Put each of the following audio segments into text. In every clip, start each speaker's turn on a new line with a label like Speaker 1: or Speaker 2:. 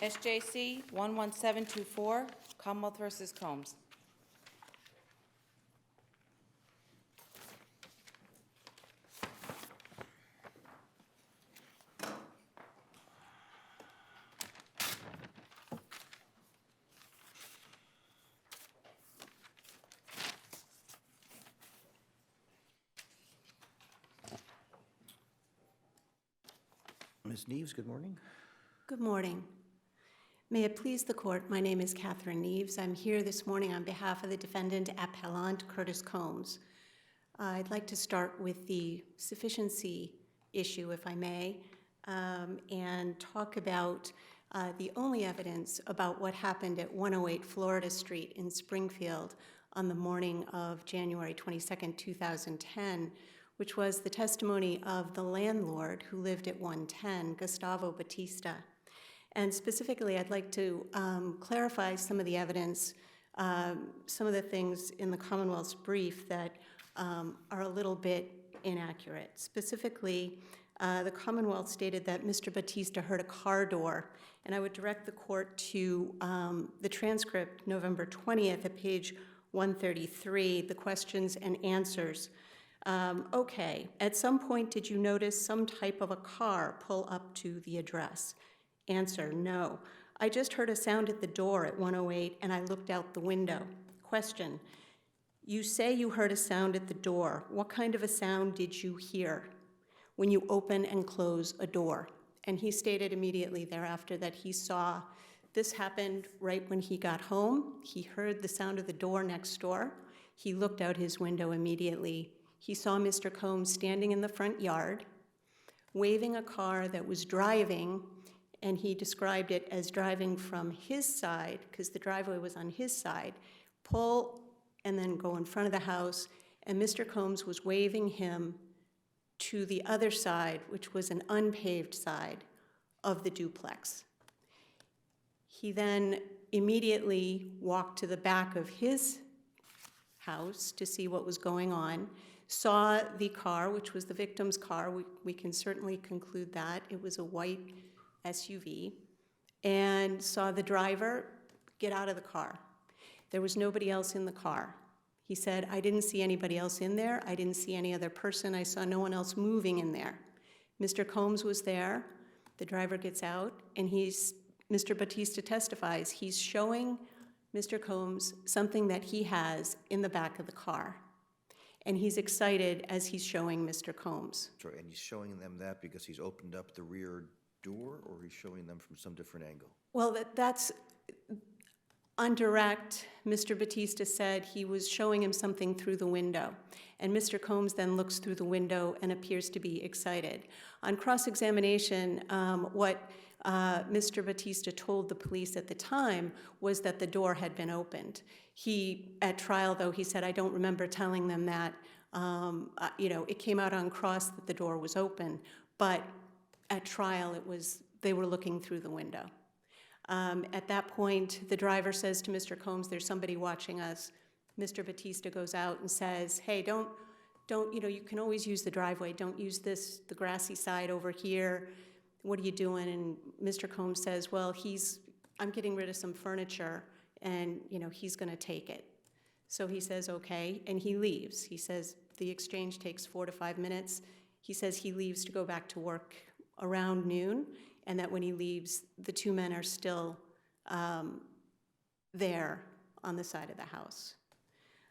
Speaker 1: SJC-11724, Commonwealth versus Combs.
Speaker 2: Ms. Neves, good morning.
Speaker 3: Good morning. May it please the court, my name is Catherine Neves. I'm here this morning on behalf of the defendant appellant Curtis Combs. I'd like to start with the sufficiency issue, if I may, and talk about the only evidence about what happened at 108 Florida Street in Springfield on the morning of January 22nd, 2010, which was the testimony of the landlord who lived at 110, Gustavo Batista. And specifically, I'd like to clarify some of the evidence, some of the things in the Commonwealth's brief that are a little bit inaccurate. Specifically, the Commonwealth stated that Mr. Batista heard a car door, and I would direct the court to the transcript, November 20th, at page 133, the questions and answers. Okay, at some point did you notice some type of a car pull up to the address? Answer, no. I just heard a sound at the door at 108 and I looked out the window. Question, you say you heard a sound at the door. What kind of a sound did you hear when you open and close a door? And he stated immediately thereafter that he saw this happened right when he got home. He heard the sound of the door next door. He looked out his window immediately. He saw Mr. Combs standing in the front yard, waving a car that was driving, and he described it as driving from his side, because the driveway was on his side, pull and then go in front of the house, and Mr. Combs was waving him to the other side, which was an unpaved side of the duplex. He then immediately walked to the back of his house to see what was going on, saw the car, which was the victim's car. We can certainly conclude that. It was a white SUV, and saw the driver get out of the car. There was nobody else in the car. He said, I didn't see anybody else in there. I didn't see any other person. I saw no one else moving in there. Mr. Combs was there. The driver gets out, and Mr. Batista testifies. He's showing Mr. Combs something that he has in the back of the car. And he's excited as he's showing Mr. Combs.
Speaker 2: Sorry, and he's showing them that because he's opened up the rear door, or he's showing them from some different angle?
Speaker 3: Well, that's on direct. Mr. Batista said he was showing him something through the window. And Mr. Combs then looks through the window and appears to be excited. On cross-examination, what Mr. Batista told the police at the time was that the door had been opened. At trial, though, he said, I don't remember telling them that. It came out on cross that the door was open, but at trial, they were looking through the window. At that point, the driver says to Mr. Combs, there's somebody watching us. Mr. Batista goes out and says, hey, don't, you can always use the driveway. Don't use the grassy side over here. What are you doing? And Mr. Combs says, well, I'm getting rid of some furniture, and he's going to take it. So he says, okay, and he leaves. He says the exchange takes 4 to 5 minutes. He says he leaves to go back to work around noon, and that when he leaves, the two men are still there on the side of the house.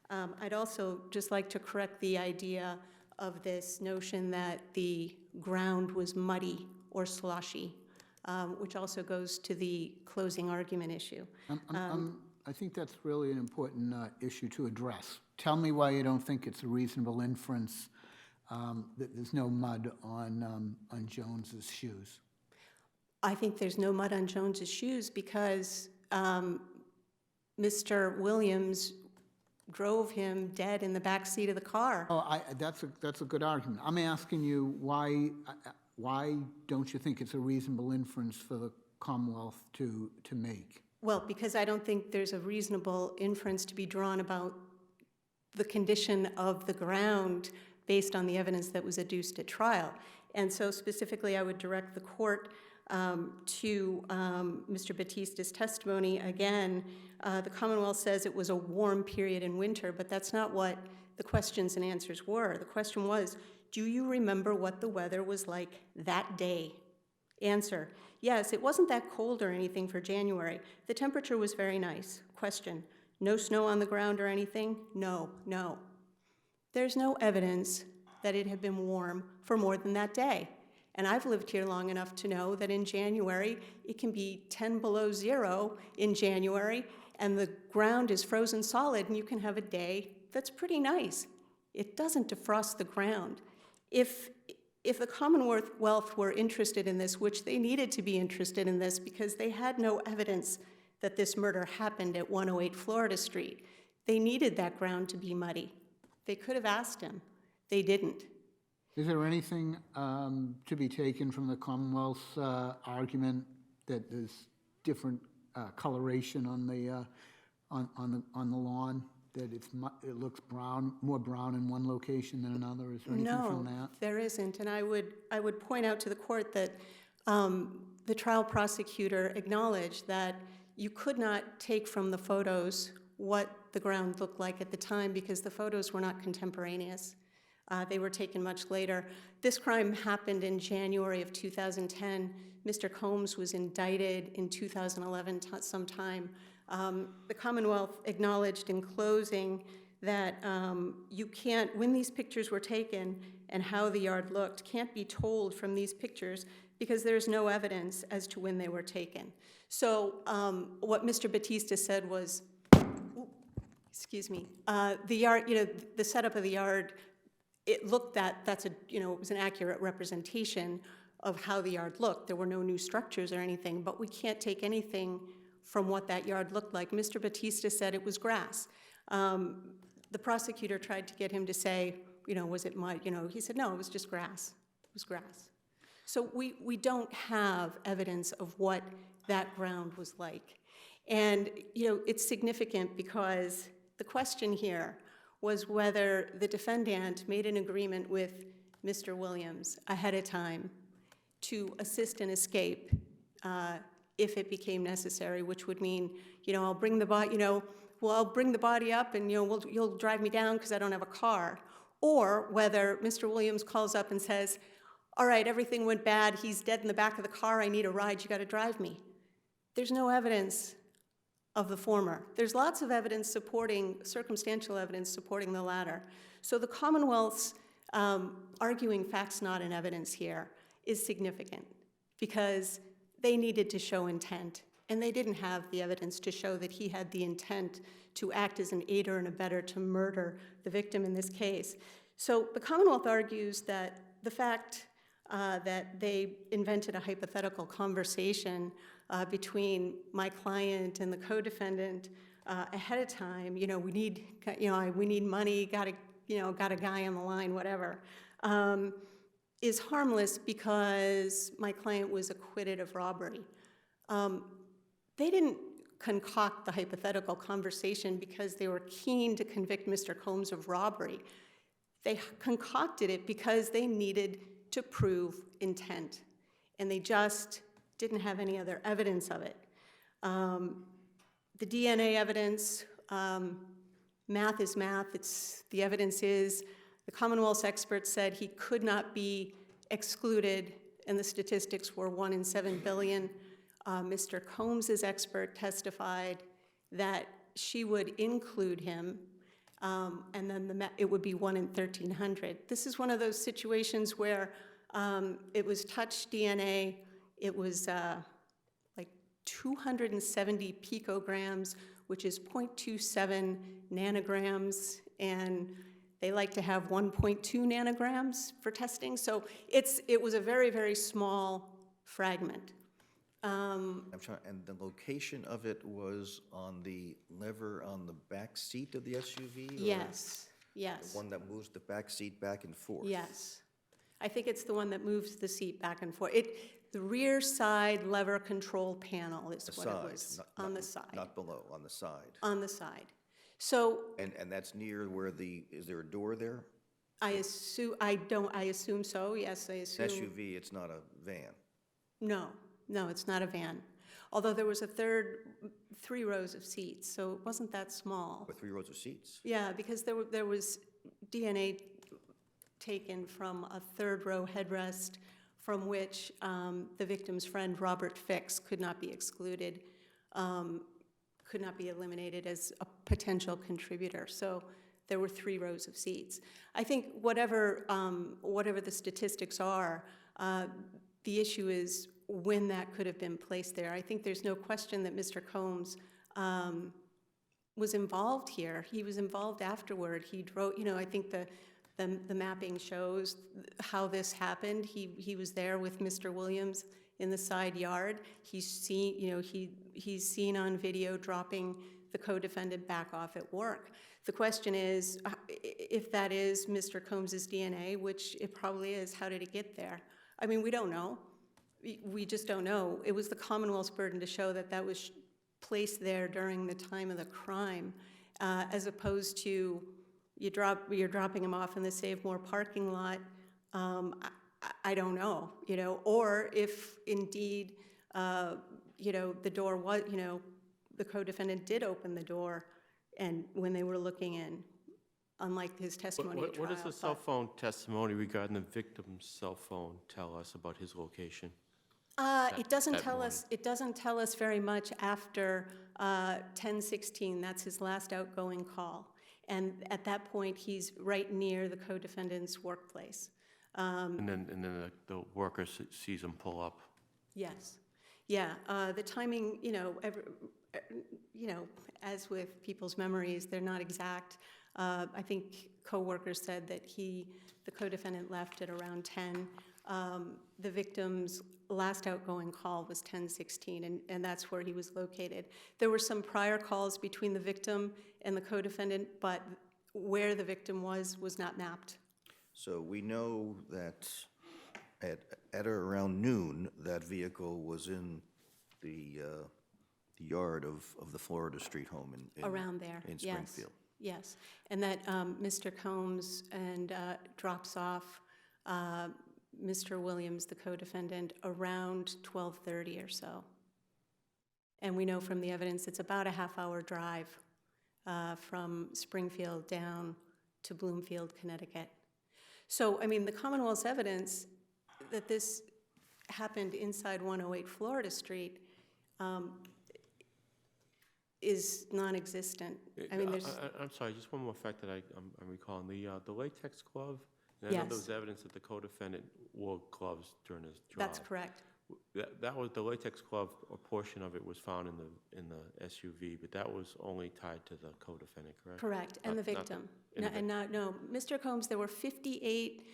Speaker 3: I'd also just like to correct the idea of this notion that the ground was muddy or sloshy, which also goes to the closing argument issue.
Speaker 4: I think that's really an important issue to address. Tell me why you don't think it's a reasonable inference that there's no mud on Jones's shoes.
Speaker 3: I think there's no mud on Jones's shoes because Mr. Williams drove him dead in the back seat of the car.
Speaker 4: Oh, that's a good argument. I'm asking you why don't you think it's a reasonable inference for the Commonwealth to make?
Speaker 3: Well, because I don't think there's a reasonable inference to be drawn about the condition of the ground based on the evidence that was adduced at trial. And so specifically, I would direct the court To Mr. Batista's testimony, again, the Commonwealth says it was a warm period in winter, but that's not what the questions and answers were. The question was, do you remember what the weather was like that day? Answer, yes, it wasn't that cold or anything for January. The temperature was very nice. Question, no snow on the ground or anything? No, no. There's no evidence that it had been warm for more than that day. And I've lived here long enough to know that in January, it can be 10 below zero in January, and the ground is frozen solid, and you can have a day that's pretty nice. It doesn't defrost the ground. If the Commonwealth were interested in this, which they needed to be interested in this because they had no evidence that this murder happened at 108 Florida Street, they needed that ground to be muddy. They could have asked him. They didn't.
Speaker 4: Is there anything to be taken from the Commonwealth's argument that there's different coloration on the lawn? That it looks brown, more brown in one location than another? Is there anything from that?
Speaker 3: No, there isn't. And I would point out to the court that the trial prosecutor acknowledged that you could not take from the photos what the ground looked like at the time because the photos were not contemporaneous. They were taken much later. This crime happened in January of 2010. Mr. Combs was indicted in 2011 sometime. The Commonwealth acknowledged in closing that you can't, when these pictures were taken and how the yard looked, can't be told from these pictures because there's no evidence as to when they were taken. So what Mr. Batista said was, excuse me, the yard, the setup of the yard, it looked it was an accurate representation of how the yard looked. There were no new structures or anything, but we can't take anything from what that yard looked like. Mr. Batista said it was grass. The prosecutor tried to get him to say, was it mud? He said, no, it was just grass. It was grass. So we don't have evidence of what that ground was like. And, it's significant because the question here was whether the defendant made an agreement with Mr. Williams ahead of time to assist in escape if it became necessary, which would mean, I'll bring the body, I'll bring the body up and, you'll drive me down because I don't have a car. Or whether Mr. Williams calls up and says, all right, everything went bad, he's dead in the back of the car, I need a ride, you got to drive me. There's no evidence of the former. There's lots of evidence circumstantial evidence supporting the latter. So the Commonwealth's arguing facts not in evidence here is significant because they needed to show intent, and they didn't have the evidence to show that he had the intent to act as an aider and abetter to murder the victim in this case. So the Commonwealth argues that the fact that they invented a hypothetical conversation between my client and the co-defendant ahead of time, we need money, got a guy on the line, whatever, is harmless because my client was acquitted of robbery. They didn't concoct the hypothetical conversation because they were keen to convict Mr. Combs of robbery. They concocted it because they needed to prove intent, and they just didn't have any other evidence of it. The DNA evidence, math is math. The evidence is the Commonwealth's experts said he could not be excluded, and the statistics were 1 in 7 billion. Mr. Combs's expert testified that she would include him, and then it would be 1 in 1,300. This is one of those situations where it was touch DNA. It was like 270 picograms, which is 0.27 nanograms, and they like to have 1.2 nanograms for testing. So it was a very, very small fragment.
Speaker 2: I'm trying, and the location of it was on the lever on the back seat of the SUV?
Speaker 3: Yes, yes.
Speaker 2: The one that moves the back seat back and forth?
Speaker 3: Yes. I think it's the one that moves the seat back and forth. The rear side lever control panel is what it was, on the side.
Speaker 2: Not below, on the side.
Speaker 3: On the side. So.
Speaker 2: And that's near where is there a door there?
Speaker 3: I assume so, yes, I assume.
Speaker 2: SUV, it's not a van.
Speaker 3: No, No, it's not a van. Although there was 3 rows of seats, so it wasn't that small.
Speaker 2: Or 3 rows of seats?
Speaker 3: Yeah, because there was DNA taken from a 3rd row headrest from which the victim's friend, Robert Fix, could not be excluded, could not be eliminated as a potential contributor. So there were 3 rows of seats. I think whatever the statistics are, the issue is when that could have been placed there. I think there's no question that Mr. Combs was involved here. He was involved afterward. He drove, I think the mapping shows how this happened. He was there with Mr. Williams in the side yard. He's seen, he's seen on video dropping the co-defendant back off at work. The question is, if that is Mr. Combs's DNA, which it probably is, how did it get there? I mean, we don't know. We just don't know. It was the Commonwealth's burden to show that that was placed there during the time of the crime, as opposed to you're dropping him off in the Save More parking lot. I don't know, or if indeed, the door was, the co-defendant did open the door, and when they were looking in, unlike his testimony at trial.
Speaker 5: What does the cell phone testimony regarding the victim's cell phone tell us about his location?
Speaker 3: It doesn't tell us. It doesn't tell us very much after 10:16. That's his last outgoing call, and at that point, he's right near the co-defendant's workplace.
Speaker 5: And then the worker sees him pull up.
Speaker 3: Yes, yeah. The timing, as with people's memories, they're not exact. I think co-workers said that the co-defendant left at around 10. The victim's last outgoing call was 10:16, and that's where he was located. There were some prior calls between the victim and the co-defendant, but where the victim was not mapped.
Speaker 2: So we know that at or around noon, that vehicle was in the yard of the Florida Street home in
Speaker 3: Around there,
Speaker 2: in
Speaker 3: yes.
Speaker 2: Springfield.
Speaker 3: Yes, and that Mr. Combs drops off Mr. Williams, the co-defendant, around 12:30 or so. And we know from the evidence it's about a half-hour drive from Springfield down to Bloomfield, Connecticut. So, I mean, the Commonwealth's evidence that this happened inside 108 Florida Street is non-existent. I mean, there's...
Speaker 5: I'm sorry, just one more fact that I'm recalling. The latex glove, and I know
Speaker 3: Yes.
Speaker 5: there was evidence that the co-defendant wore gloves during his drive.
Speaker 3: That's correct.
Speaker 5: That was the latex glove. A portion of it was found in the SUV, but that was only tied to the co-defendant, correct?
Speaker 3: Correct, and the victim. No, Mr. Combs, there were 58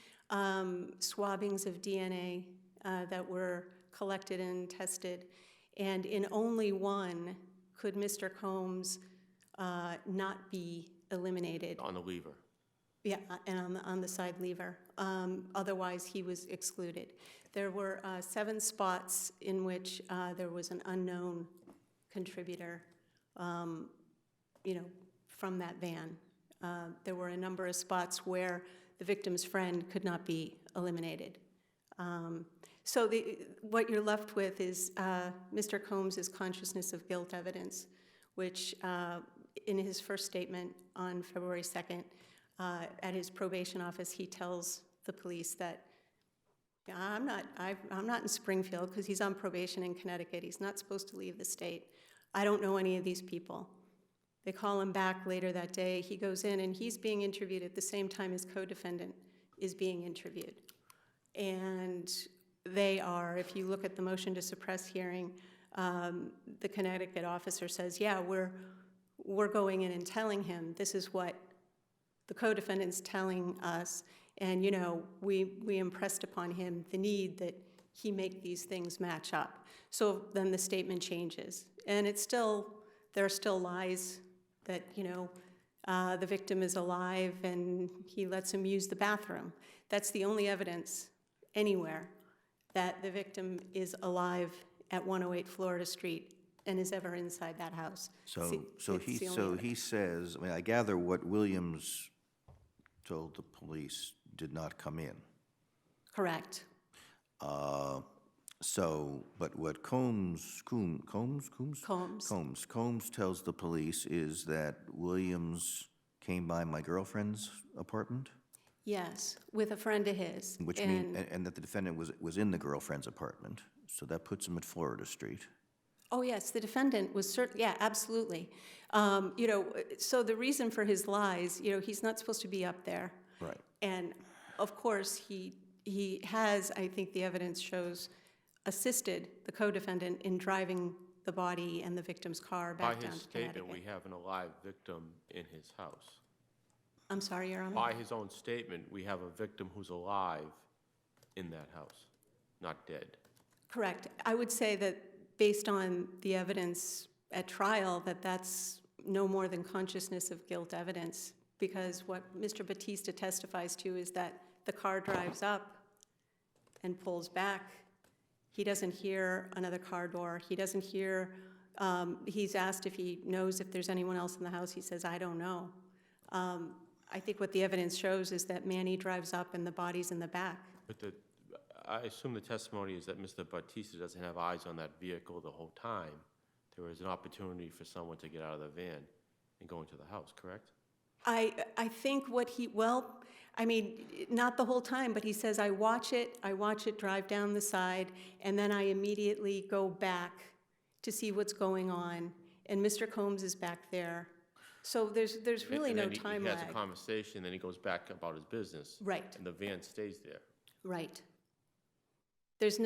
Speaker 3: swabbings of DNA that were collected and tested, and in only one could Mr. Combs not be eliminated.
Speaker 5: On the lever.
Speaker 3: Yeah, and on the side lever. Otherwise, he was excluded. There were 7 spots in which there was an unknown contributor, from that van. There were a number of spots where the victim's friend could not be eliminated. So what you're left with is Mr. Combs' consciousness of guilt evidence, which in his first statement on February 2nd, at his probation office, he tells the police that I'm not in Springfield because he's on probation in Connecticut. He's not supposed to leave the state. I don't know any of these people. They call him back later that day. He goes in and he's being interviewed at the same time his co-defendant is being interviewed. And they are, if you look at the motion to suppress hearing, the Connecticut officer says, yeah, we're going in and telling him this is what the co-defendant's telling us, and we impressed upon him the need that he make these things match up. So then the statement changes, and there are still lies that the victim is alive and he lets him use the bathroom. That's the only evidence anywhere that the victim is alive at 108 Florida Street and is ever inside that house.
Speaker 2: So he says, I gather what Williams told the police did not come in.
Speaker 3: Correct.
Speaker 2: So, but what Combs tells the police is that Williams came by my girlfriend's apartment?
Speaker 3: Yes, with a friend of his.
Speaker 2: Which means, and that the defendant was in the girlfriend's apartment, so that puts him at Florida Street.
Speaker 3: Oh, yes, the defendant was yeah, absolutely. So the reason for his lies, he's not supposed to be up there.
Speaker 2: Right.
Speaker 3: And of course, he has, I think the evidence shows, assisted the co-defendant in driving the body and the victim's car back
Speaker 5: By
Speaker 3: down
Speaker 5: his
Speaker 3: to Connecticut.
Speaker 5: statement, we have an alive victim in his house.
Speaker 3: I'm sorry, Your Honor?
Speaker 5: By his own statement, we have a victim who's alive in that house, not dead.
Speaker 3: Correct. I would say that based on the evidence at trial, that's no more than consciousness of guilt evidence, because what Mr. Batista testifies to is that the car drives up and pulls back. He doesn't hear another car door. He doesn't hear, he's asked if he knows if there's anyone else in the house. He says, I don't know. I think what the evidence shows is that Manny drives up and the body's in the back.
Speaker 5: But I assume the testimony is that Mr. Batista doesn't have eyes on that vehicle the whole time. There was an opportunity for someone to get out of the van and go into the house, correct?
Speaker 3: I think not the whole time, but he says, I watch it drive down the side, and then I immediately go back to see what's going on, and Mr. Combs is back there. So there's really
Speaker 5: And
Speaker 3: no
Speaker 5: then
Speaker 3: time
Speaker 5: he
Speaker 3: lag.
Speaker 5: has a conversation, then he goes back about his business.
Speaker 3: Right.
Speaker 5: And the van stays there.
Speaker 3: Right. There's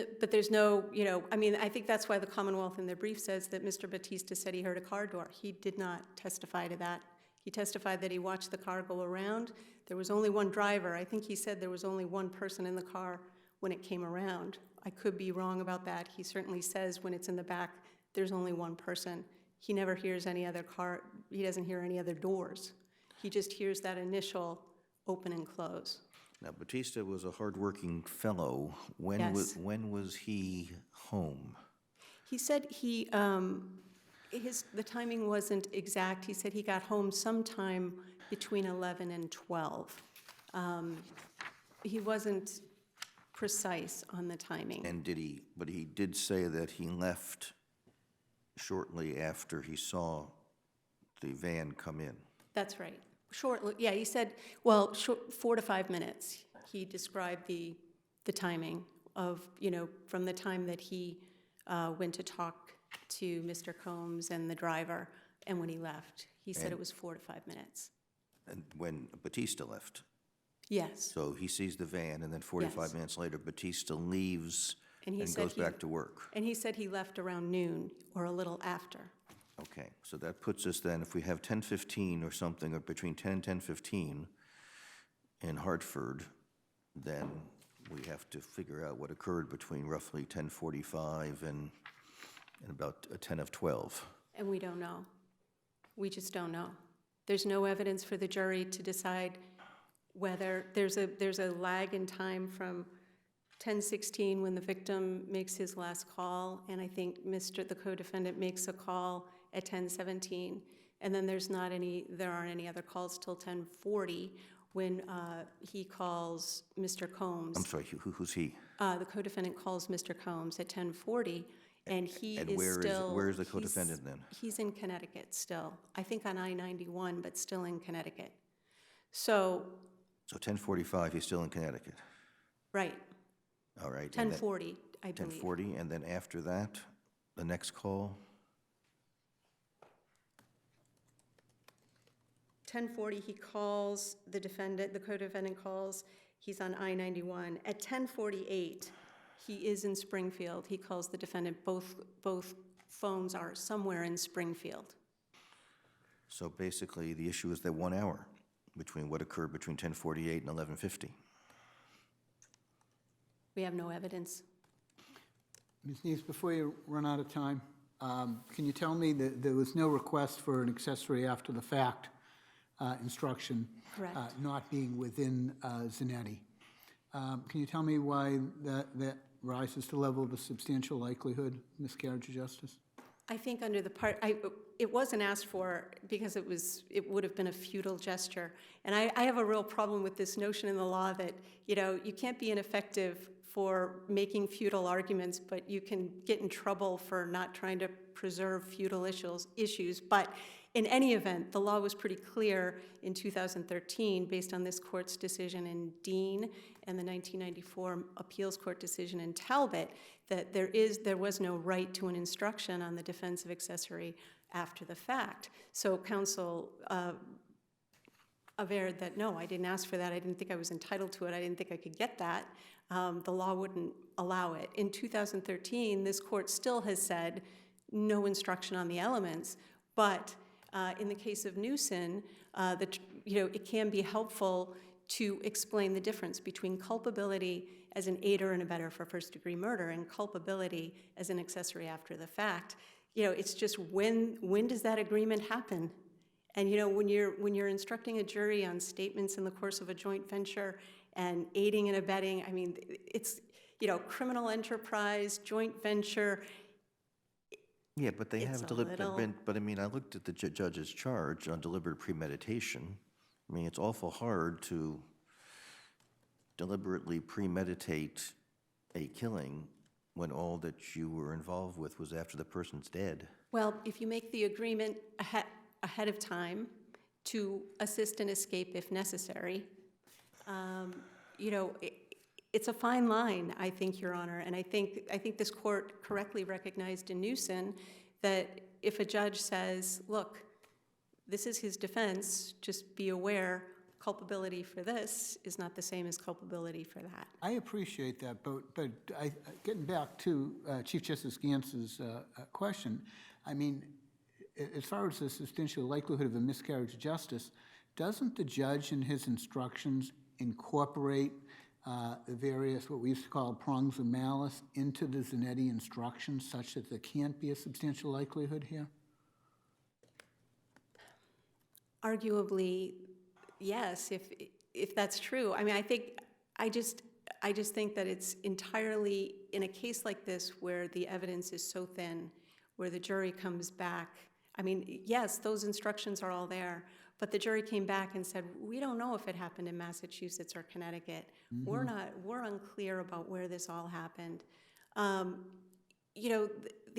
Speaker 3: no, I think that's why the Commonwealth in their brief says that Mr. Batista said he heard a car door. He did not testify to that. He testified that he watched the car go around. There was only one driver. I think he said there was only one person in the car when it came around. I could be wrong about that. He certainly says when it's in the back, there's only one person. He never hears any other car. He doesn't hear any other doors. He just hears that initial open and close.
Speaker 2: Now, Batista was a hardworking fellow. When
Speaker 3: Yes.
Speaker 2: when was he home?
Speaker 3: He said the timing wasn't exact. He said he got home sometime between 11 and 12. He wasn't precise on the timing.
Speaker 2: And but he did say that he left shortly after he saw the van come in.
Speaker 3: That's right. Yeah, he said, 4 to 5 minutes. He described the timing of, from the time that he went to talk to Mr. Combs and the driver, and when he left. He said it was 4 to 5 minutes.
Speaker 2: And when Batista left.
Speaker 3: Yes.
Speaker 2: So he sees the van, and then 45
Speaker 3: Yes.
Speaker 2: minutes later, Batista leaves
Speaker 3: And he
Speaker 2: and
Speaker 3: said
Speaker 2: goes back to work.
Speaker 3: And he said he left around noon or a little after.
Speaker 2: Okay, so that puts us then, if we have 10:15 or something, or between 10 and 10:15 in Hartford, then we have to figure out what occurred between roughly 10:45 and about 10 of 12.
Speaker 3: And we don't know. We just don't know. There's no evidence for the jury to decide whether there's a lag in time from 10:16 when the victim makes his last call, and I think the co-defendant makes a call at 10:17, and then there aren't any other calls till 10:40 when he calls Mr. Combs.
Speaker 2: I'm sorry, who's he?
Speaker 3: The co-defendant calls Mr. Combs at 10:40, and he
Speaker 2: And
Speaker 3: is still...
Speaker 2: where is the co-defendant then?
Speaker 3: He's in Connecticut still. I think on I-91, but still in Connecticut. So
Speaker 2: 10:45, he's still in Connecticut.
Speaker 3: right,
Speaker 2: All right. and then
Speaker 3: 10:40, I believe.
Speaker 2: 10:40, and then after that, the next call?
Speaker 3: 10:40, he calls the co-defendant calls, he's on I-91. At 10:48, he is in Springfield. He calls the defendant. Both phones are somewhere in Springfield.
Speaker 2: So basically, the issue is that 1 hour between what occurred between 10:48 and 11:50.
Speaker 3: We have no evidence.
Speaker 4: Ms. Neves, before you run out of time, can you tell me that there was no request for an accessory after the fact instruction?
Speaker 3: Correct.
Speaker 4: Not being within Zanetti? Can you tell me why that rises to the level of a substantial likelihood, miscarriage of justice?
Speaker 3: I think under the it wasn't asked for because it would have been a futile gesture. And I have a real problem with this notion in the law that, you can't be ineffective for making futile arguments, but you can get in trouble for not trying to preserve futile issues. But in any event, the law was pretty clear in 2013, based on this court's decision in Dean and the 1994 appeals court decision in Talbot, that there was no right to an instruction on the defense of accessory after the fact. So counsel averred that, no, I didn't ask for that. I didn't think I was entitled to it. I didn't think I could get that. The law wouldn't allow it. In 2013, this court still has said no instruction on the elements, but in the case of Newsom, it can be helpful to explain the difference between culpability as an aider and abetter for first-degree murder and culpability as an accessory after the fact. It's just when does that agreement happen? And when you're instructing a jury on statements in the course of a joint venture and aiding and abetting, I mean, it's criminal enterprise, joint venture.
Speaker 2: Yeah, but they have deliberate,
Speaker 3: little...
Speaker 2: but I mean, I looked at the judge's charge on deliberate premeditation. I mean, it's awful hard to deliberately premeditate a killing when all that you were involved with was after the person's dead.
Speaker 3: Well, if you make the agreement ahead of time to assist an escape if necessary, it's a fine line, I think, Your Honor. And I think this court correctly recognized in Newsom that if a judge says, look, this is his defense, just be aware culpability for this is not the same as culpability for that.
Speaker 4: I appreciate that, but getting back to Chief Justice Gantz's question, I mean, as far as the substantial likelihood of a miscarriage of justice, doesn't the judge in his instructions incorporate the various, what we used to call prongs of malice, into the Zanetti instructions such that there can't be a substantial likelihood here?
Speaker 3: Arguably, yes, if that's true. I mean, I just think that it's entirely, in a case like this where the evidence is so thin, where the jury comes back, I mean, yes, those instructions are all there, but the jury came back and said, we don't know if it happened in Massachusetts or Connecticut. Mm-hmm. We're unclear about where this all happened. The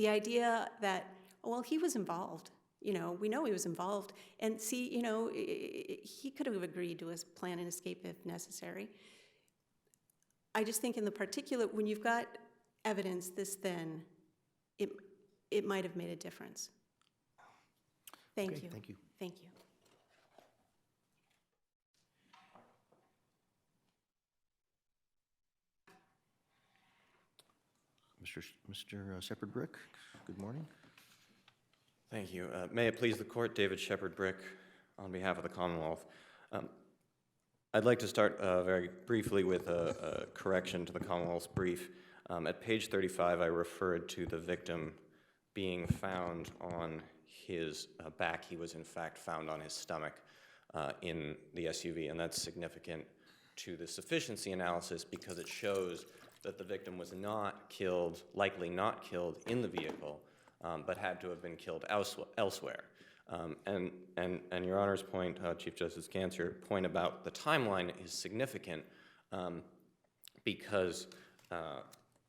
Speaker 3: idea that, well, he was involved. We know he was involved. And see, he could have agreed to a plan and escape if necessary. I just think in the particular, when you've got evidence this thin, it might have made a difference. Thank you.
Speaker 2: Thank you.
Speaker 3: Thank you.
Speaker 2: Mr. Shepherd-Brick, good morning.
Speaker 6: Thank you. May it please the court, David Shepherd-Brick on behalf of the Commonwealth. I'd like to start very briefly with a correction to the Commonwealth's brief. At page 35, I referred to the victim being found on his back. He was in fact found on his stomach in the SUV, and that's significant to the sufficiency analysis because it shows that the victim was not killed, likely not killed in the vehicle, but had to have been killed elsewhere. And Your Honor's point, Chief Justice Gantz, your point about the timeline is significant because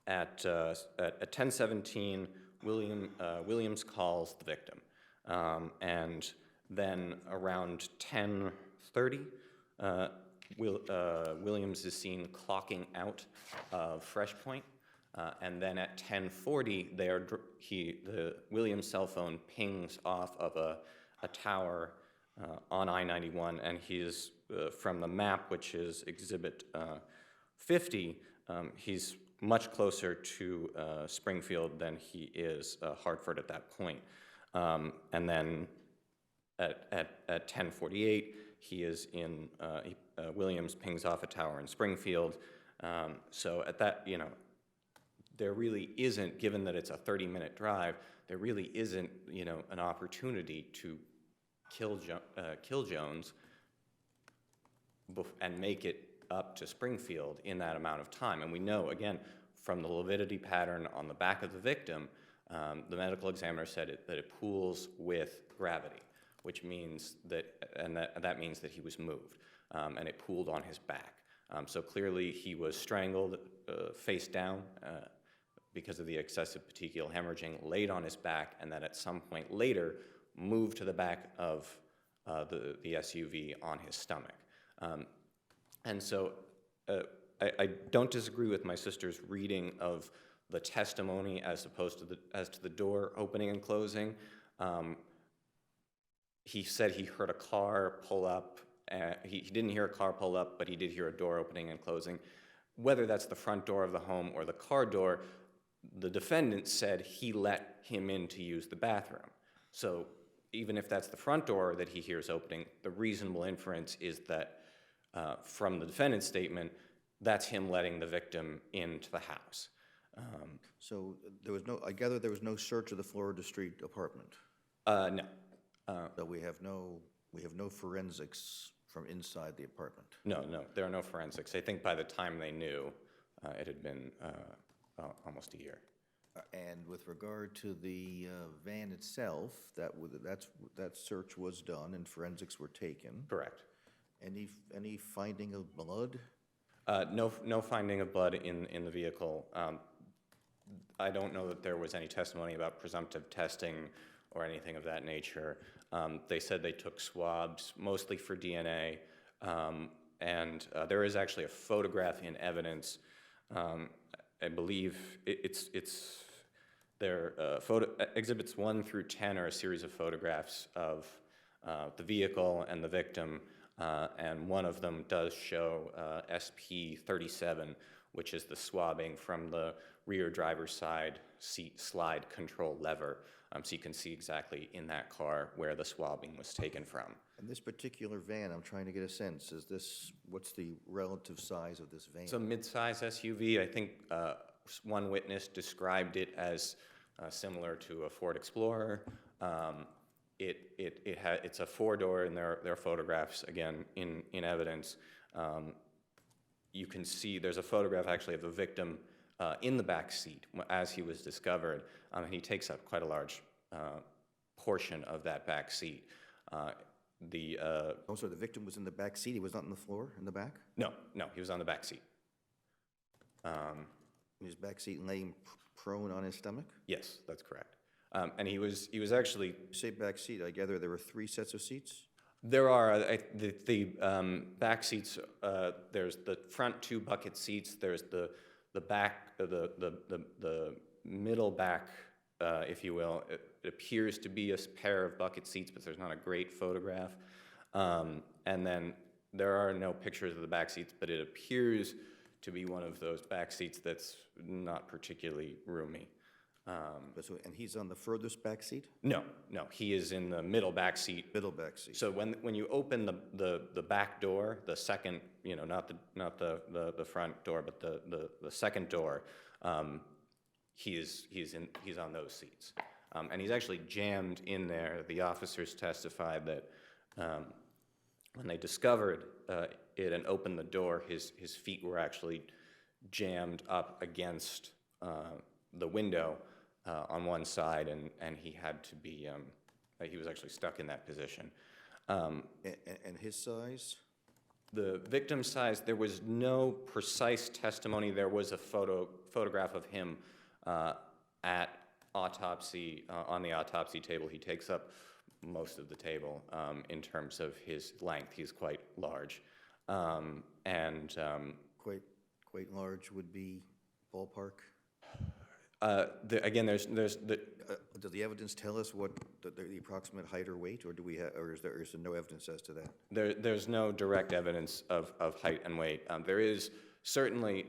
Speaker 6: at 10:17, Williams calls the victim, and then around 10:30, Williams is seen clocking out of Fresh Point, and then at 10:40, the Williams cell phone pings off of a tower on I-91, and he's from the map, which is Exhibit 50. He's much closer to Springfield than he is Hartford at that point, and then at 10:48, he is in. Williams pings off a tower in Springfield. So at that, there really isn't, given that it's a 30-minute drive, there really isn't, an opportunity to kill Jones and make it up to Springfield in that amount of time. And we know, again, from the lividity pattern on the back of the victim, the medical examiner said that it pools with gravity, which means that means that he was moved, and it pooled on his back. So clearly he was strangled face down because of the excessive petechial hemorrhaging, laid on his back, and then at some point later moved to the back of the SUV on his stomach. And so I don't disagree with my sister's reading of the testimony as opposed to the door opening and closing. He said he heard a car pull up. He didn't hear a car pull up, but he did hear a door opening and closing. Whether that's the front door of the home or the car door, the defendant said he let him in to use the bathroom. So even if that's the front door that he hears opening, the reasonable inference is that from the defendant's statement, that's him letting the victim into the house.
Speaker 2: So there was no, I gather there was no search of the Florida Street apartment?
Speaker 6: No.
Speaker 2: So we have no forensics from inside the apartment?
Speaker 6: No, there are no forensics. I think by the time they knew, it had been almost a year.
Speaker 2: And with regard to the van itself, that search was done and forensics were taken.
Speaker 6: Correct.
Speaker 2: Any finding of blood?
Speaker 6: No finding of blood in the vehicle. I don't know that there was any testimony about presumptive testing or anything of that nature. They said they took swabs, mostly for DNA, and there is actually a photograph in evidence. I believe it's their exhibits 1 through 10 are a series of photographs of the vehicle and the victim, and one of them does show SP-37, which is the swabbing from the rear driver's side seat slide control lever. So you can see exactly in that car where the swabbing was taken from.
Speaker 2: And this particular van, I'm trying to get a sense, what's the relative size of this van?
Speaker 6: It's a mid-size SUV. I think one witness described it as similar to a Ford Explorer. It's a four-door, and there are photographs, again, in evidence. You can see there's a photograph, actually, of the victim in the back seat as he was discovered, and he takes up quite a large portion of that back seat.
Speaker 2: So the victim was in the back seat, he was not on the floor in the back?
Speaker 6: No, he was on the back seat.
Speaker 2: In his back seat laying prone on his stomach?
Speaker 6: Yes, that's correct. And he was actually...
Speaker 2: You say back seat, I gather there were 3 sets of seats?
Speaker 6: There are the back seats. There's the front 2 bucket seats. There's the back, the middle back, if you will. It appears to be a pair of bucket seats, but there's not a great photograph. And then there are no pictures of the back seats, but it appears to be one of those back seats that's not particularly roomy.
Speaker 2: And he's on the furthest back seat?
Speaker 6: No, he is in the middle back seat.
Speaker 2: Middle back seat.
Speaker 6: So when you open the back door, the second, not the front door, but the second door, he's on those seats, and he's actually jammed in there. The officers testified that when they discovered it and opened the door, his feet were actually jammed up against the window on one side, and he had to be, he was actually stuck in that position.
Speaker 2: And his size?
Speaker 6: The victim's size, there was no precise testimony. There was a photograph of him at autopsy, on the autopsy table. He takes up most of the table in terms of his length. He's quite large.
Speaker 2: Quite large would be ballpark?
Speaker 6: Again, there's the...
Speaker 2: Does the evidence tell us what the approximate height or weight, or is there no evidence as to that?
Speaker 6: There's no direct evidence of height and weight. There is certainly,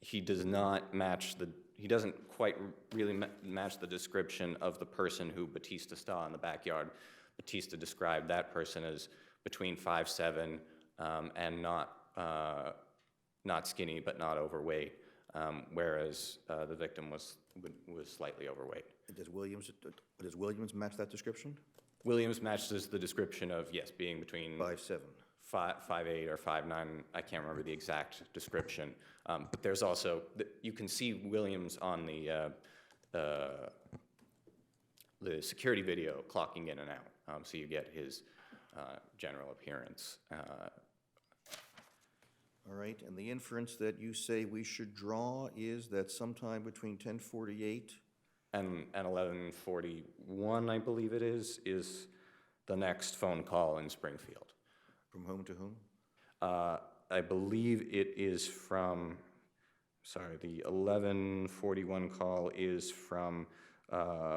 Speaker 6: he doesn't quite really match the description of the person who Batista saw in the backyard. Batista described that person as between 5'7" and not skinny, but not overweight. Whereas the victim was slightly overweight.
Speaker 2: Does Williams match that description?
Speaker 6: Williams matches the description of, yes, being between
Speaker 2: 5'7".
Speaker 6: 5'8" or 5'9". I can't remember the exact description. But there's also, you can see Williams on the security video clocking in and out. So you get his general appearance.
Speaker 2: All right, and the inference that you say we should draw is that sometime between 10:48,
Speaker 6: And 11:41, I believe it is the next phone call in Springfield.
Speaker 2: from whom to whom?
Speaker 6: I believe it is from, sorry, the 11:41 call is from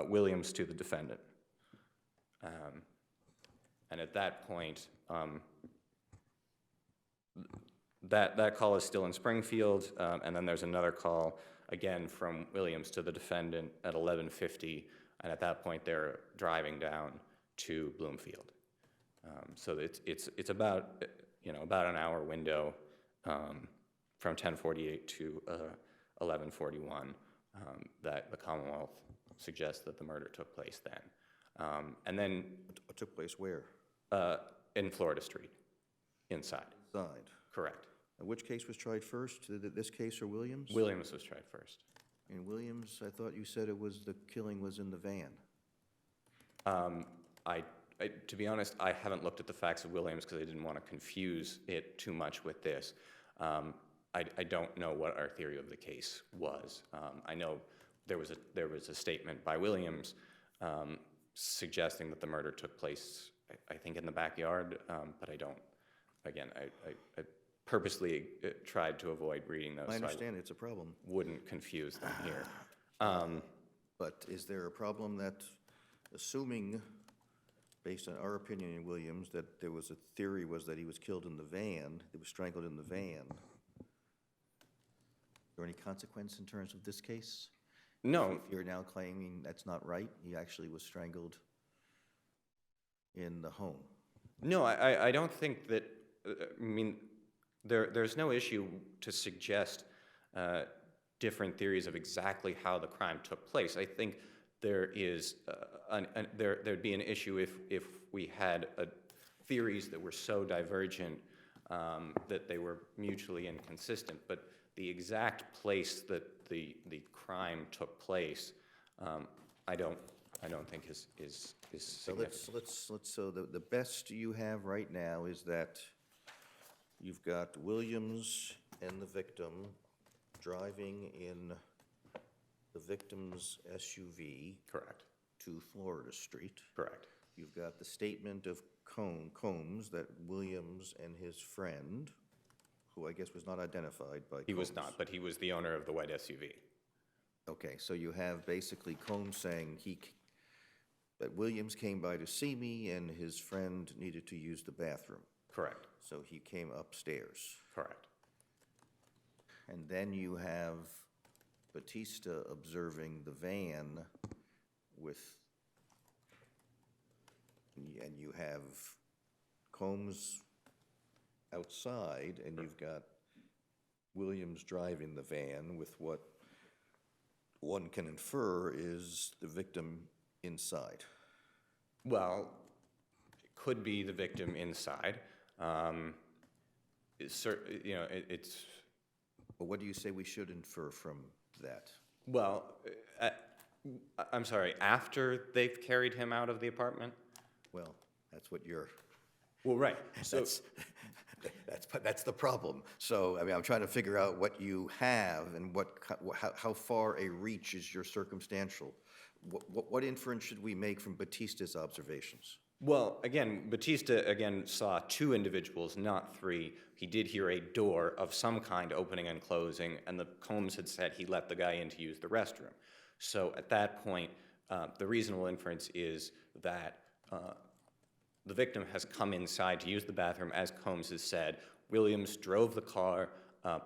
Speaker 6: Williams to the defendant. And at that point, that call is still in Springfield, and then there's another call, again, from Williams to the defendant at 11:50, and at that point, they're driving down to Bloomfield. So it's about, about an hour window from 10:48 to 11:41 that the Commonwealth suggests that the murder took place then. And then
Speaker 2: It took place where?
Speaker 6: in Florida Street, inside.
Speaker 2: Inside.
Speaker 6: Correct.
Speaker 2: And which case was tried first, this case or Williams?
Speaker 6: Williams was tried first.
Speaker 2: In Williams, I thought you said it was, the killing was in the van.
Speaker 6: To be honest, I haven't looked at the facts of Williams because I didn't want to confuse it too much with this. I don't know what our theory of the case was. I know there was a statement by Williams suggesting that the murder took place, I think, in the backyard, but I don't. Again, I purposely tried to avoid reading those.
Speaker 2: I understand it's a problem.
Speaker 6: Wouldn't confuse them here.
Speaker 2: But is there a problem that, assuming, based on our opinion in Williams, that there was a theory was that he was killed in the van, he was strangled in the van, is there any consequence in terms of this case?
Speaker 6: No.
Speaker 2: If you're now claiming that's not right, he actually was strangled in the home.
Speaker 6: No, I don't think that, there's no issue to suggest different theories of exactly how the crime took place. I think there'd be an issue if we had theories that were so divergent that they were mutually inconsistent. But the exact place that the crime took place, I don't think is
Speaker 2: So
Speaker 6: significant.
Speaker 2: so the best you have right now is that you've got Williams and the victim driving in the victim's SUV
Speaker 6: Correct.
Speaker 2: to Florida Street.
Speaker 6: Correct.
Speaker 2: You've got the statement of Combs that Williams and his friend, who I guess was not identified by Combs.
Speaker 6: He was not, but he was the owner of the white SUV.
Speaker 2: Okay, so you have basically Combs saying that Williams came by to see me and his friend needed to use the bathroom.
Speaker 6: Correct.
Speaker 2: So he came upstairs.
Speaker 6: Correct.
Speaker 2: And then you have Batista observing the van and you have Combs outside, and you've got Williams driving the van with what one can infer is the victim inside.
Speaker 6: Well, it could be the victim inside. It's
Speaker 2: But what do you say we should infer from that?
Speaker 6: well. I'm sorry. After they've carried him out of the apartment.
Speaker 2: Well, that's what you're.
Speaker 6: Well, right. So
Speaker 2: That's the problem. So, I mean, I'm trying to figure out what you have and how far a reach is your circumstantial. What inference should we make from Batista's observations?
Speaker 6: well, again, Batista saw two individuals, not three. He did hear a door of some kind opening and closing, and the Combs had said he let the guy in to use the restroom. So at that point, the reasonable inference is that the victim has come inside to use the bathroom, as Combs has said. Williams drove the car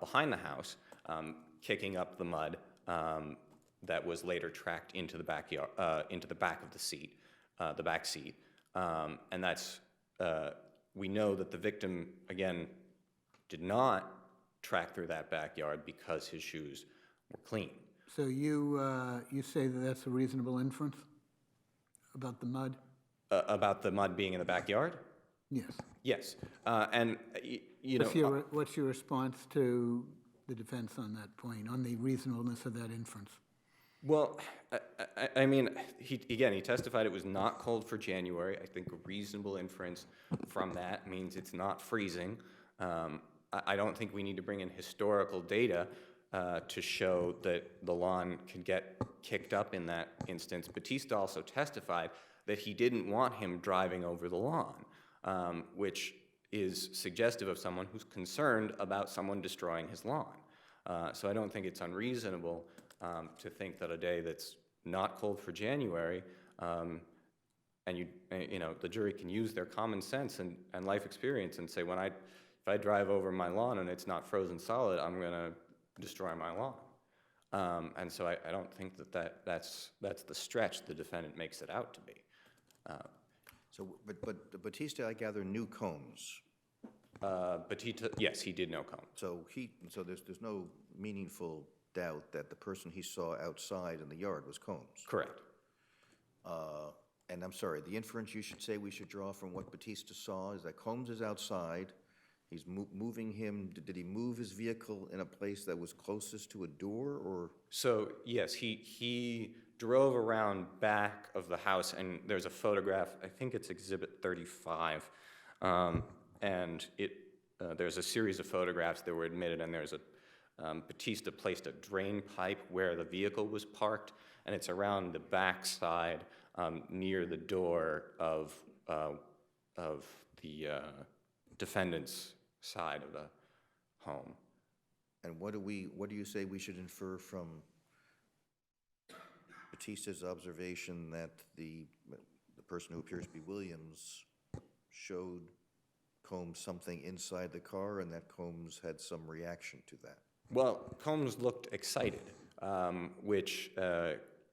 Speaker 6: behind the house, kicking up the mud that was later tracked into the backyard, into the back of the seat, the back seat, and that's. We know that the victim again did not track through that backyard because his shoes were clean.
Speaker 4: So you say that that's a reasonable inference about the mud?
Speaker 6: About the mud being in the backyard?
Speaker 4: Yes.
Speaker 6: Yes, and you know.
Speaker 4: What's your response to the defense on that point, on the reasonableness of that inference?
Speaker 6: Well, I mean, he testified it was not cold for January. I think a reasonable inference from that means it's not freezing. I don't think we need to bring in historical data to show that the lawn could get kicked up in that instance. Batista also testified that he didn't want him driving over the lawn, which is suggestive of someone who's concerned about someone destroying his lawn. So I don't think it's unreasonable to think that a day that's not cold for January, and you know, the jury can use their common sense and life experience and say, if I drive over my lawn and it's not frozen solid, I'm going to destroy my lawn. And so I don't think that's the stretch the defendant makes it out to be.
Speaker 2: But Batista, I gather, knew Combs.
Speaker 6: Batista, yes, he did know Combs.
Speaker 2: So there's no meaningful doubt that the person he saw outside in the yard was Combs.
Speaker 6: Correct.
Speaker 2: And I'm sorry, the inference you should say we should draw from what Batista saw is that Combs is outside, he's moving him, did he move his vehicle in a place that was closest to a door, or?
Speaker 6: So, yes, he drove around back of the house, and there's a photograph, I think it's Exhibit 35, and there's a series of photographs that were admitted, and there's Batista placed a drain pipe where the vehicle was parked, and it's around the back side near the door of the defendant's side of the home.
Speaker 2: And what do you say we should infer from Batista's observation that the person who appears to be Williams showed Combs something inside the car, and that Combs had some reaction to that?
Speaker 6: Well, Combs looked excited, which,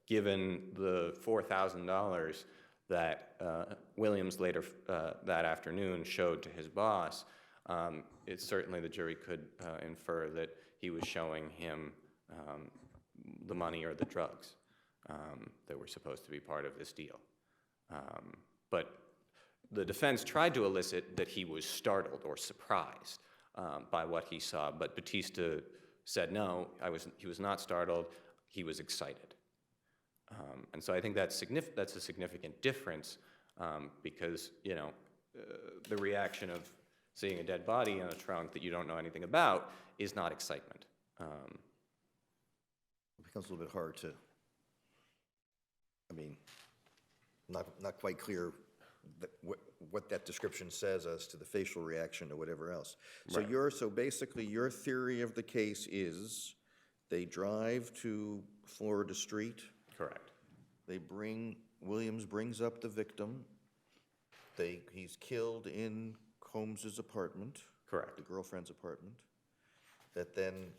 Speaker 6: given the $4,000 that Williams later that afternoon showed to his boss, it's certainly the jury could infer that he was showing him the money or the drugs that were supposed to be part of this deal. But the defense tried to elicit that he was startled or surprised by what he saw, but Batista said, no, he was not startled, he was excited. And so I think that's a significant difference because, you know, the reaction of seeing a dead body in a trunk that you don't know anything about is not excitement.
Speaker 2: It becomes a little bit hard to, I mean, not quite clear what that description says as to the facial reaction or whatever else. So
Speaker 6: Right.
Speaker 2: so basically your theory of the case is they drive to Florida Street.
Speaker 6: Correct.
Speaker 2: Williams brings up the victim. He's killed in Combs's apartment.
Speaker 6: Correct.
Speaker 2: The girlfriend's apartment. That then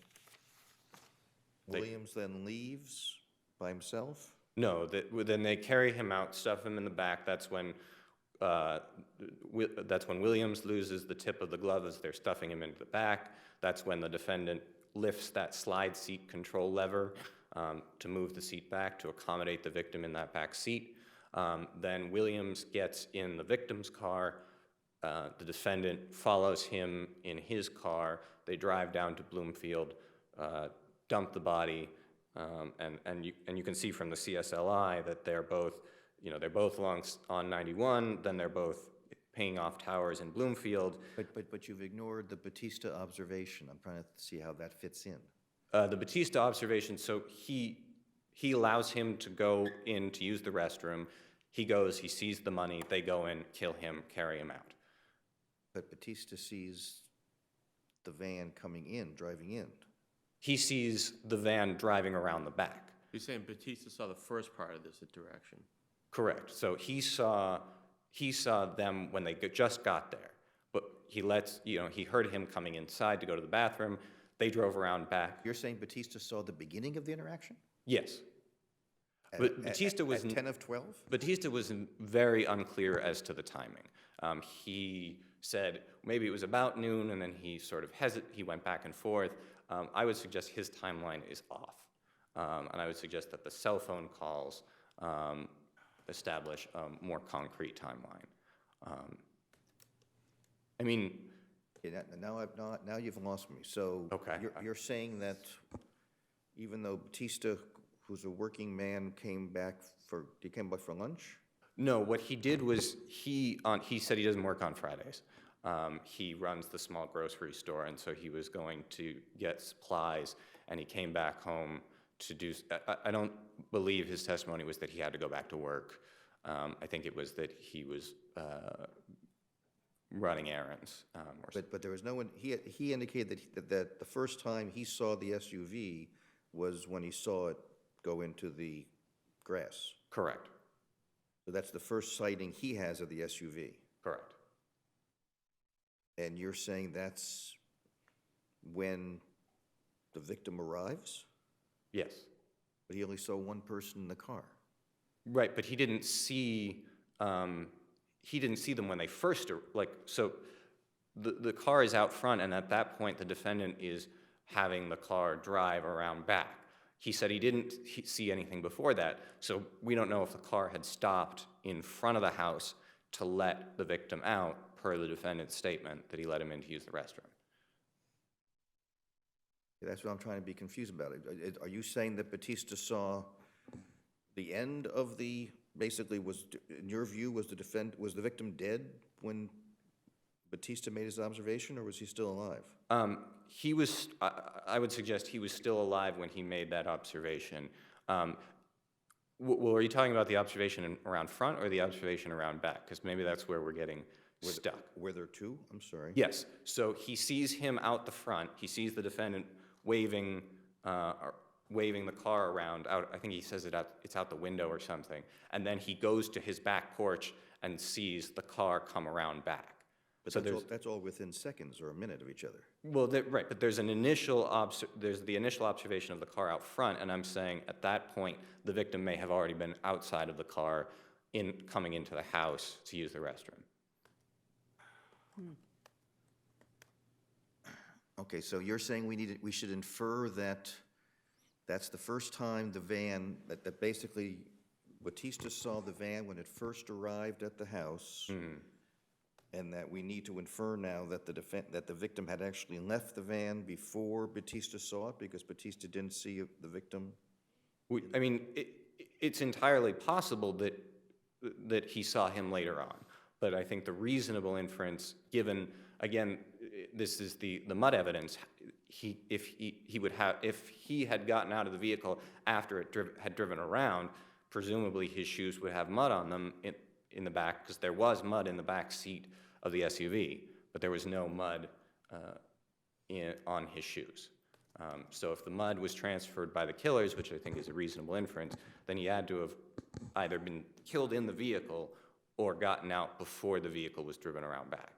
Speaker 2: Williams then leaves by himself.
Speaker 6: No, then they carry him out, stuff him in the back. That's when Williams loses the tip of the glove as they're stuffing him into the back. That's when the defendant lifts that slide seat control lever to move the seat back to accommodate the victim in that back seat. Then Williams gets in the victim's car. The defendant follows him in his car. They drive down to Bloomfield, dump the body, and you can see from the CSLI that they're both along on 91. Then they're both paying off towers in Bloomfield.
Speaker 2: But you've ignored the Batista observation. I'm trying to see how that fits in.
Speaker 6: The Batista observation, so he allows him to go in to use the restroom. He goes, he sees the money, they go in, kill him, carry him out.
Speaker 2: But Batista sees the van coming in, driving in.
Speaker 6: He sees the van driving around the back.
Speaker 5: You're saying Batista saw the first part of this interaction?
Speaker 6: Correct. So he saw them when they just got there, but he heard him coming inside to go to the bathroom. They drove around back.
Speaker 2: You're saying Batista saw the beginning of the interaction?
Speaker 6: Yes.
Speaker 2: At,
Speaker 6: Batista was
Speaker 2: at 10 of 12?
Speaker 6: Batista was very unclear as to the timing. He said maybe it was about noon, and then he sort of he went back and forth. I would suggest his timeline is off, and I would suggest that the cell phone calls establish a more concrete timeline. I mean.
Speaker 2: Yeah, now you've lost me. So
Speaker 6: Okay.
Speaker 2: You're saying that even though Batista, who's a working man, came back for lunch?
Speaker 6: No, what he did was he said he doesn't work on Fridays. He runs the small grocery store, and so he was going to get supplies, and he came back home to do, I don't believe his testimony was that he had to go back to work. I think it was that he was running errands.
Speaker 2: But there was no one, he indicated that the first time he saw the SUV was when he saw it go into the grass.
Speaker 6: Correct,
Speaker 2: So that's the first sighting he has of the SUV.
Speaker 6: correct.
Speaker 2: And you're saying that's when the victim arrives?
Speaker 6: Yes.
Speaker 2: But he only saw one person in the car.
Speaker 6: Right, but he didn't see them when they first, so the car is out front, and at that point, the defendant is having the car drive around back. He said he didn't see anything before that, so we don't know if the car had stopped in front of the house to let the victim out, per the defendant's statement that he let him in to use the restroom.
Speaker 2: That's what I'm trying to be confused about. Are you saying that Batista saw the end of the, basically was, in your view, was the victim dead when Batista made his observation, or was he still alive?
Speaker 6: He was, I would suggest he was still alive when he made that observation. Well, are you talking about the observation around front or the observation around back? Because maybe that's where we're getting stuck.
Speaker 2: Were there two? I'm sorry.
Speaker 6: Yes, so he sees him out the front, he sees the defendant waving the car around, I think he says it's out the window or something, and then he goes to his back porch and sees the car come around back.
Speaker 2: But
Speaker 6: So
Speaker 2: that's all within seconds or a minute of each other.
Speaker 6: Well, right, but there's there's the initial observation of the car out front, and I'm saying at that point, the victim may have already been outside of the car coming into the house to use the restroom.
Speaker 2: Okay, so you're saying we should infer that that's the first time the van, that basically Batista saw the van when it first arrived at the house, and that we need to infer now that the victim had actually left the van before Batista saw it, because Batista didn't see the victim?
Speaker 6: I mean, it's entirely possible that he saw him later on, but I think the reasonable inference, given, again, this is the mud evidence, if he had gotten out of the vehicle after it had driven around, presumably his shoes would have mud on them in the back, because there was mud in the back seat of the SUV, but there was no mud on his shoes. So if the mud was transferred by the killers, which I think is a reasonable inference, then he had to have either been killed in the vehicle or gotten out before the vehicle was driven around back.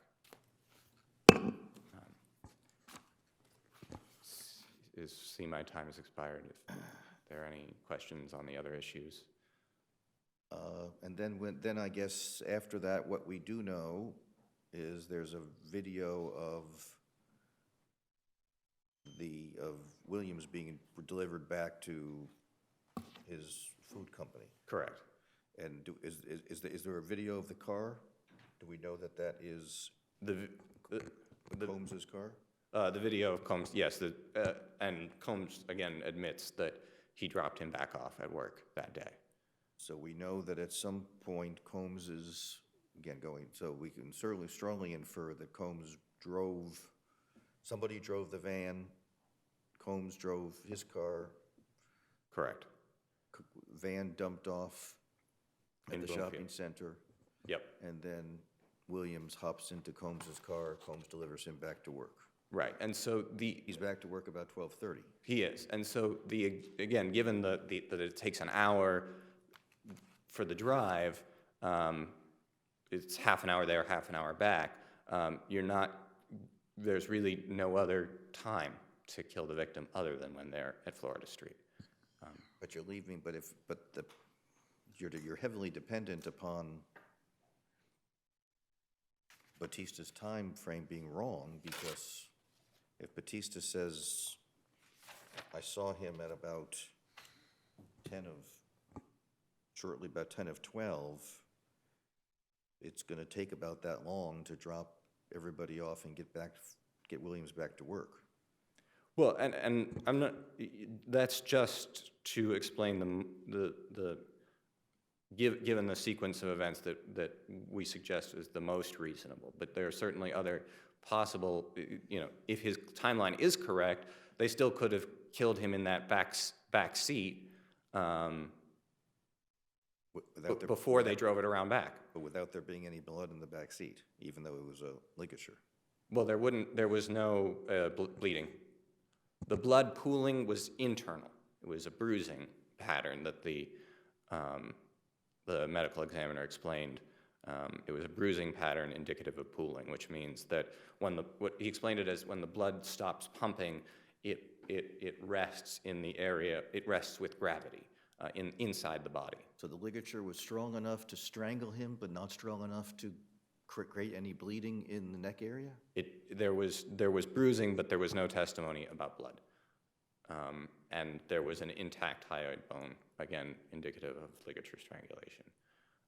Speaker 6: See, my time has expired. If there are any questions on the other issues.
Speaker 2: And then I guess after that, what we do know is there's a video of Williams being delivered back to his food company.
Speaker 6: Correct.
Speaker 2: And is there a video of the car? Do we know that is Combs's car?
Speaker 6: The video of Combs, yes, and Combs, again, admits that he dropped him back off at work that day.
Speaker 2: So we know that at some point Combs is, again, going, so we can certainly strongly infer that somebody drove the van, Combs drove his car.
Speaker 6: Correct.
Speaker 2: Van dumped off at
Speaker 6: In
Speaker 2: the
Speaker 6: Bloomfield.
Speaker 2: shopping center.
Speaker 6: Yep.
Speaker 2: And then Williams hops into Combs's car, Combs delivers him back to work.
Speaker 6: Right, and so
Speaker 2: He's back to work about 12:30.
Speaker 6: he is, and so again, given that it takes an hour for the drive, it's half an hour there, half an hour back. There's really no other time to kill the victim other than when they're at Florida Street.
Speaker 2: But you're leaving, you're heavily dependent upon Batista's time frame being wrong, because if Batista says, I saw him at about 10 of 12, it's going to take about that long to drop everybody off and get Williams back to work.
Speaker 6: Well, and I'm not. That's just to explain given the sequence of events that we suggest is the most reasonable. But there are certainly other possible, if his timeline is correct, they still could have killed him in that back seat before they drove it around back.
Speaker 2: But without there being any blood in the back seat, even though it was a ligature.
Speaker 6: Well, there was no bleeding. The blood pooling was internal. It was a bruising pattern that the medical examiner explained. It was a bruising pattern indicative of pooling, which means that what he explained it as when the blood stops pumping, it rests in the area, it rests with gravity inside the body.
Speaker 2: So the ligature was strong enough to strangle him, but not strong enough to create any bleeding in the neck area?
Speaker 6: There was bruising, but there was no testimony about blood. And there was an intact hyoid bone, again, indicative of ligature strangulation.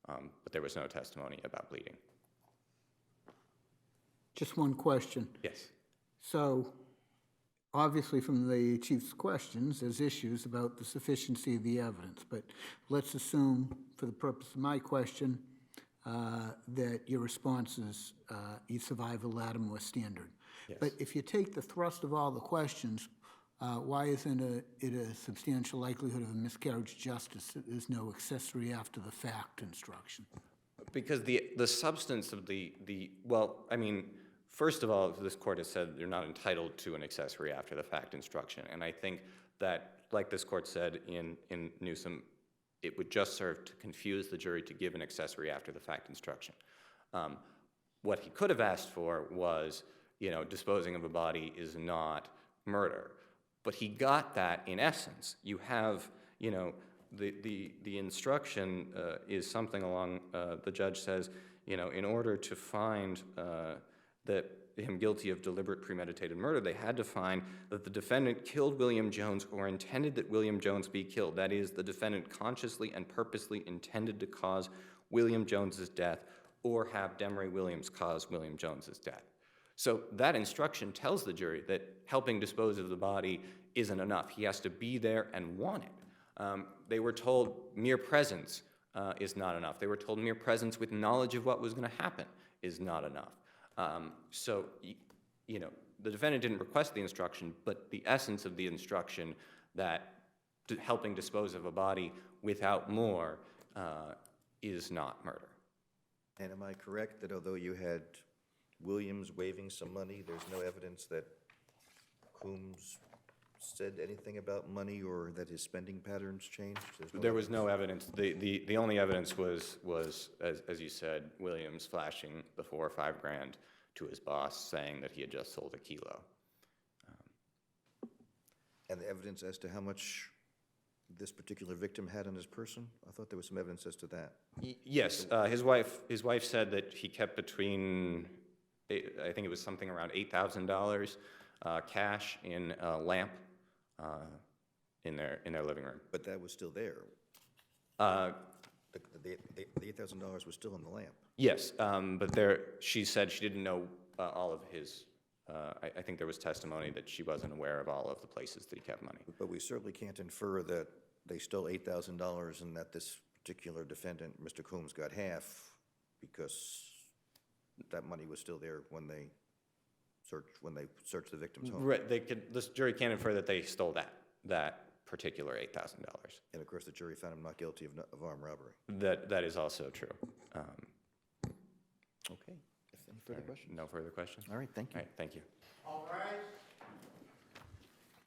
Speaker 6: But there was no testimony about bleeding.
Speaker 4: Just one question.
Speaker 6: Yes.
Speaker 4: So, obviously from the Chief's questions, there's issues about the sufficiency of the evidence, but let's assume, for the purpose of my question, that your response is you survive the Lattimore standard.
Speaker 6: Yes.
Speaker 4: But if you take the thrust of all the questions, why isn't it a substantial likelihood of a miscarriage of justice that there's no accessory after the fact instruction?
Speaker 6: Because the substance of well, I mean, first of all, this court has said you're not entitled to an accessory after the fact instruction. And I think that, like this court said in Newsom, it would just serve to confuse the jury to give an accessory after the fact instruction. What he could have asked for was, disposing of a body is not murder. But he got that in essence. You have, the instruction is something along, the judge says, in order to find that him guilty of deliberate premeditated murder, they had to find that the defendant killed William Jones or intended that William Jones be killed. That is, the defendant consciously and purposely intended to cause William Jones's death or have Demery Williams cause William Jones's death. So that instruction tells the jury that helping dispose of the body isn't enough. He has to be there and want it. They were told mere presence is not enough. They were told mere presence with knowledge of what was going to happen is not enough. So, the defendant didn't request the instruction, but the essence of the instruction that helping dispose of a body without more is not murder.
Speaker 2: And am I correct that although you had Williams waving some money, there's no evidence that Coombs said anything about money or that his spending patterns changed?
Speaker 6: There was no evidence. The only evidence was as you said, Williams flashing the $4 or $5 grand to his boss, saying that he had just sold a kilo.
Speaker 2: And the evidence as to how much this particular victim had on his person? I thought there was some evidence as to that.
Speaker 6: Yes, his wife said that he kept between, I think it was something around $8,000 cash in a lamp in their living room.
Speaker 2: But that was still there. The $8,000 was still in the lamp.
Speaker 6: Yes, but she said she didn't know all of his. I think there was testimony that she wasn't aware of all of the places that he kept money.
Speaker 2: But we certainly can't infer that they stole $8,000 and that this particular defendant, Mr. Coombs, got half because that money was still there when they searched the victim's home.
Speaker 6: Right. This jury can't infer that they stole that particular $8,000.
Speaker 2: And of course, the jury found him not guilty of armed robbery.
Speaker 6: That is also true.
Speaker 2: Okay. Any further questions?
Speaker 6: No further questions.
Speaker 2: All right. Thank you.
Speaker 6: All right. Thank you.
Speaker 4: All right.